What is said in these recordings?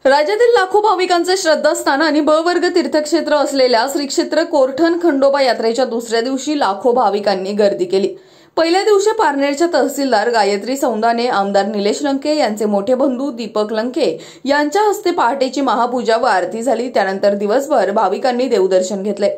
राज्यातील लाखो भाविकांचे श्रद्धास्थान आणि ब वर्ग तीर्थक्षेत्र असलेल्या श्री क्षेत्र कोरठण खंडोबा यात्रेच्या दुसऱ्या दिवशी लाखो भाविकांनी गर्दी केली। पहिल्या दिवशी पारनेरच्या तहसीलदार गायत्री सौंदाने, आमदार निलेश लंके यांचे मोठे बंधू दीपक लंके यांच्या हस्ते पहाटेची महापूजा व आरती झाली। त्यानंतर दिवसभर भाविकांनी देवदर्शन घेतले।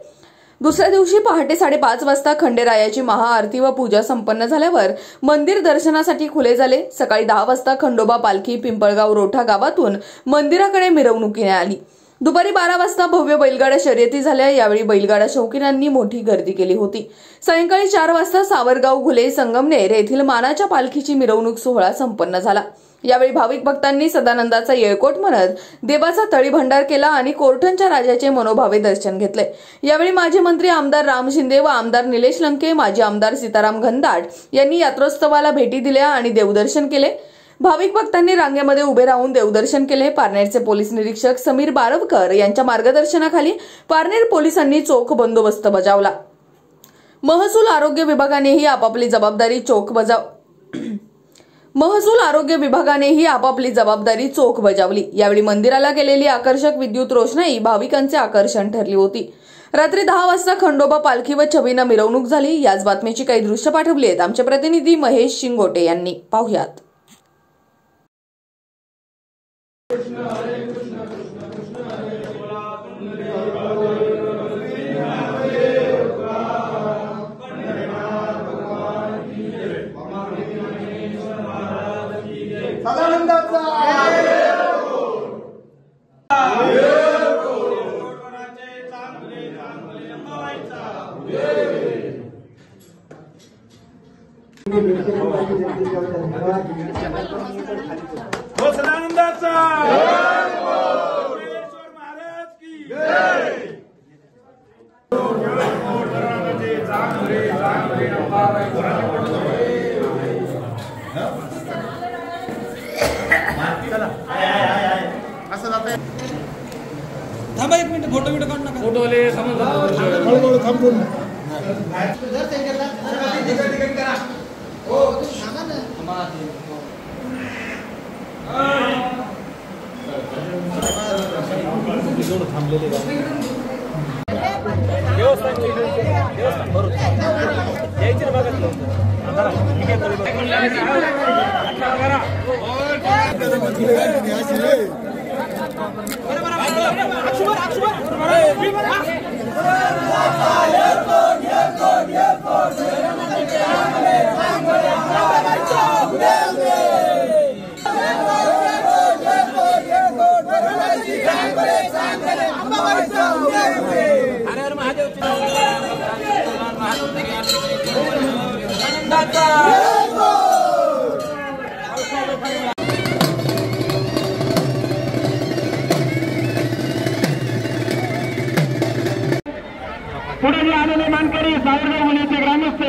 दुसऱ्या दिवशी पहाटे 5:30 वाजता खंडेरायाची महाआरती व पूजा संपन्न झाल्यावर मंदिर दर्शनासाठी खुले झाले। सकाळी 10 वाजता खंडोबा पालखी पिंपळगाव रोठा गावातून मंदिराकडे मिरवणुकीने आली। दुपारी 12 वाजता भव्य बैलगाडा शर्यती झाल्या। यावेळी बैलगाडा शौकीनांनी मोठी गर्दी केली होती। सायंकाळी 4 वाजता सावरगाव घुले संगमनेर येथील मानाच्या पालखीची मिरवणूक सोहळा संपन्न झाला। यावेळी भाविक भक्तांनी सदानंदाचा येळकोट म्हणत देवाचा तळीभंडार केला आणि कोरठणच्या राजाचे मनोभावे दर्शन घेतले। यावेळी माजी मंत्री आमदार राम शिंदे व आमदार निलेश लंके, माजी आमदार सीताराम घनदाट यांनी यात्रोत्सवाला भेटी दिल्या आणि देवदर्शन केले। भाविक भक्तांनी रांगेमध्ये उभे राहून देवदर्शन केले। पारनेरचे पोलीस निरीक्षक समीर बारवकर यांच्या मार्गदर्शनाखाली पारनेर पोलिसांनी चोख बंदोबस्त बजावला। महसूल आरोग्य विभागानेही आपापली जबाबदारी चोख बजावली। यावेळी मंदिराला गेलेली आकर्षक विद्युत रोषणाई भाविकांचे आकर्षण ठरली होती। रात्री 10 वाजता खंडोबा पालखी व छबिना मिरवणूक झाली। याच बातमीची काही दृश्य पाठवली आहेत आमचे प्रतिनिधी महेश शिंगोटे यांनी, पाहुयात। थांबा एक मिनिट, फोटो काढू नका। फोटोले हळूहळू थांबून पुढे आलेले मानकरी सावरगाव होण्याचे ग्रामस्थ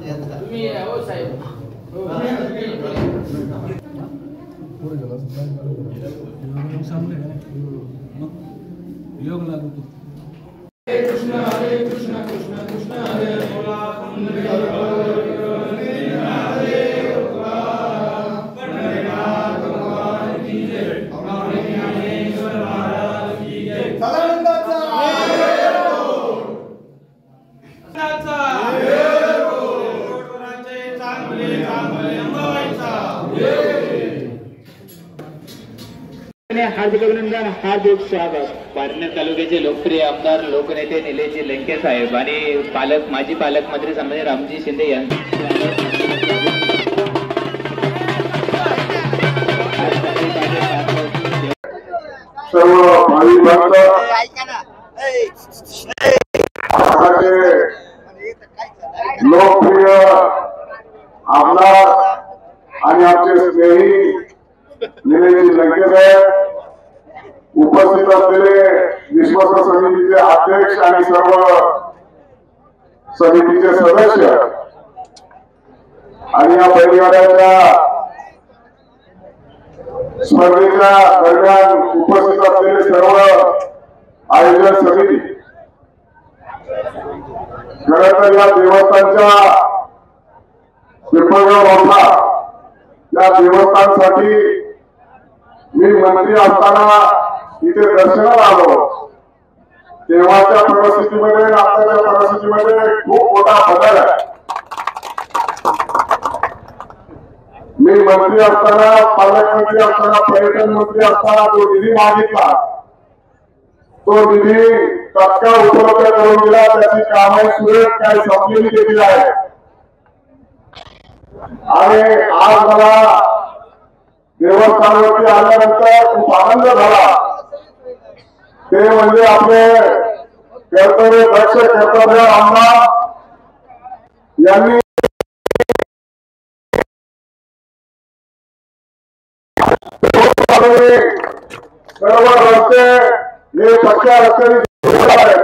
योग लागू हरे कृष्ण कृष्ण कृष्ण हरे हार्दिक अभिनंदन, हार्दिक स्वागत. पारनेर तालुक्याचे लोकप्रिय आमदार लोकनेते निलेशजी लंके साहेब आणि माजी पालकमंत्री सन्माननीय रामजी शिंदे यांचे सर्व भावी भक्त लोकप्रिय आमदार आणि आमचे स्नेही निलेशजी लंके साहेब, उपस्थित असलेले विश्वास समितीचे अध्यक्ष आणि सर्व समितीचे सदस्य आणि या बैलगाड्याच्या स्पर्धेच्या दरम्यान उपस्थित असलेले सर्व आयोजक समिती, खरं तर या देवस्थानच्या पिंपळगाव रोडला या देवस्थानसाठी मी मंत्री असताना इथे दर्शनाला आलो. तेव्हाच्या परिस्थितीमध्ये आणि आताच्या परिस्थितीमध्ये खूप मोठा बदल आहे. मी मंत्री असताना, पालकमंत्री असताना, पर्यटन मंत्री असताना जो निधी मागितला तो निधी तत्काळ उपलब्ध करून दिला. त्याची कामे सुरेख काही संपलेली देखील आहे. आणि आज मला देवस्थानावरती आल्यानंतर खूप आनंद झाला. ते म्हणजे आपले कर्तव्य दक्ष कर्तव्य आमदार यांनी सर्व रस्ते हे पक्क्या रस्त्याने आहेत.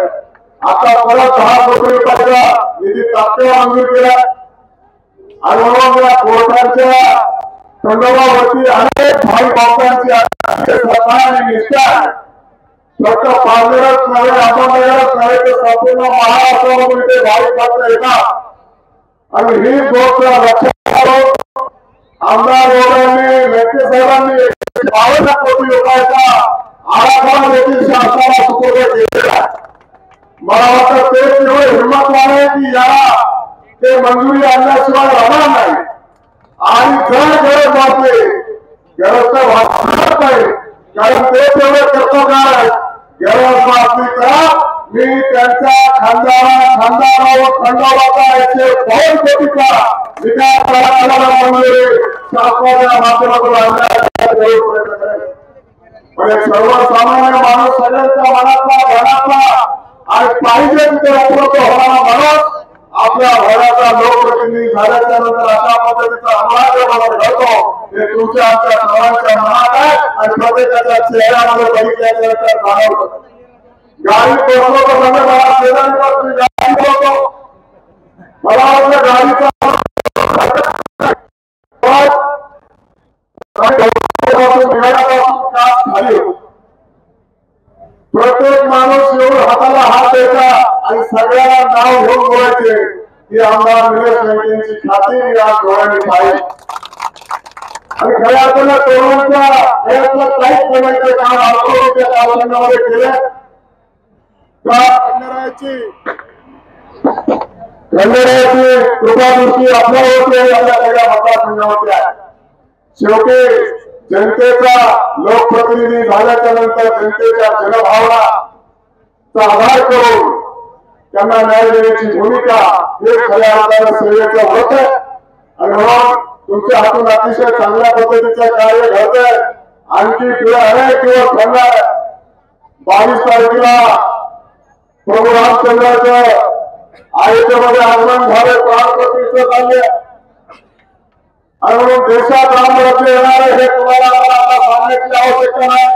आता परत 10 कोटी रुपयाचा निधी तात्काळ मंजूर केला आणि म्हणून या कोर्टाच्या खंडोबावरती अनेक भाई भक्तांची निष्ठा फक्त पारनेरच नव्हे, अहमदनगरच नव्हे तर संपूर्ण महाराष्ट्रामधून इथे भाविक भक्त येतात. आणि ही गोष्ट लक्षात घेऊन आमदार वडिलांनी, लंके साहेबांनी 52 कोटी रुपयाचा आराखडा देखील शासनाला सुपूर्द केलेला आहे. मला वाटतं ते केवळ हिंमतवान की याला ते मंजुरी आणल्याशिवाय राहणार नाही. आणि जर गरज वाटली, गरज तर वाटणार नाही, कारण ते तेवढे कर्तव्य आहेत. गरज वाटली तर मी त्यांच्या खानदारावर खंडोबाचा 152 कोटीचा विकास करायला मंजुरी शासनाच्या माध्यमातून आणण्याचा प्रयत्न करेल. म्हणजे सर्वसामान्य माणूस सगळ्यांच्या मनातला घरातला आणि पाहिजे तिथे उपलब्ध होणारा माणूस आपल्या घराचा लोकप्रतिनिधी झाल्याच्या नंतर अशा पद्धतीचा अंमलात घडतो हे तुमच्या आमच्या सर्वांच्या मनात आहे आणि प्रत्येकाच्या चेहऱ्यामध्ये बघितल्यानंतर जाणवतं. गाडी बसलो तर म्हणजे मला शेजारी गाडी बोलतो, मला वाटलं गाडीचा खाली प्रत्येक माणूस येऊन हाताला हात द्यायचा आणि सगळ्यांना नाव घेऊन बोलायचे की आमदार निलेश लंकेंची ख्याती मी आज डोळ्यांनी पाहिली. आणि खऱ्या अर्थानं तरुणांच्या वयातलं काहीच करण्याचे काम आंदोलनाच्या कालखंडामध्ये केले. खंडेरायाची कृपादृष्टी आपल्यावरती आपल्या सगळ्या मतदारसंघावरती आहे. शेवटी जनतेचा लोकप्रतिनिधी झाल्याच्या नंतर जनतेच्या जनभावनाचा आधार करून त्यांना न्याय देण्याची भूमिका हे खऱ्या अर्थानं सेवेचं व्रत आहे. आणि म्हणून तुमच्या हातून अतिशय चांगल्या पद्धतीचं कार्य घडतंय. आणखी पुढे अनेक दिवस घडणार. 22 तारखेला प्रभू रामचंद्राचं अयोध्येमध्ये आगमन झाले, प्राणप्रतिष्ठा झाली आणि म्हणून देशात रामराज्य येणार आहे हे तुम्हाला आता सांगण्याची आवश्यकता नाही.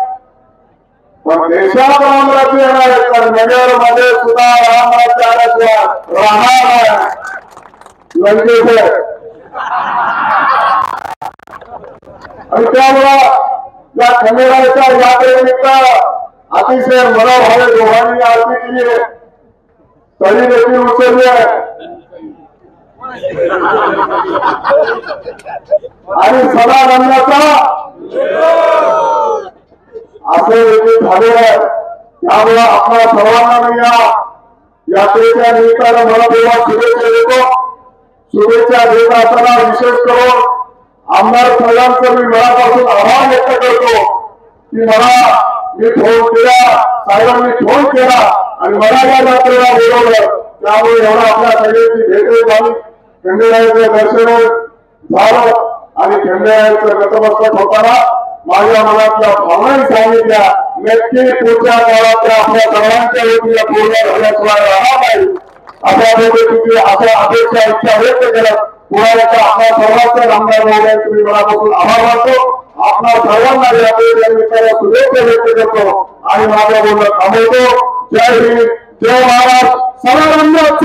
पण देशात रामराज्य येणार आहे तर नगरमध्ये सुद्धा रामराज्य आल्याशिवाय राहणार नाही. लंकेश आहे आणि त्यामुळं या खंडेरायाच्या यात्रेनिमित्त अतिशय मनोभावे दोघांनी आरती केली आहे, तरी देखील उचलली आहे आणि सदा रंगाचा असे देखील झालेलं आहे. त्यामुळे आपल्या सर्वांना मी या यात्रेच्या निमित्तानं मनपूर्वक शुभेच्छा देतो. शुभेच्छा देत असताना विशेष करून आमदार साहेबांचं मी मनापासून आभार व्यक्त करतो की मी फोन केला, साहेबांनी फोन केला आणि मला या यात्रेला बोलवलं. त्यामुळे एवढा आपल्या सगळ्यांची भेट झाली, खंडेरायाचं दर्शन झालं आणि खंडेरायाचं नतमस्तक होताना माझ्या मनातल्या भावनाही सांगितल्या. नक्की पुढच्या काळात आपल्या सर्वांच्या वतीने पूर्ण झाल्याशिवाय राहणार नाही अशा पद्धतीची अशा अपेक्षा इच्छा व्यक्त करत पुण्याच्या आपल्या सर्वांच्या आमदार महोदयांचे मी मनापासून आभार मानतो. आपल्या सर्वांना या निमित्ताने शुभेच्छा व्यक्त करतो आणि माझं बोलणं थांबवतो. जय हिंद, जय महाराष्ट्र. सदा रंगाचा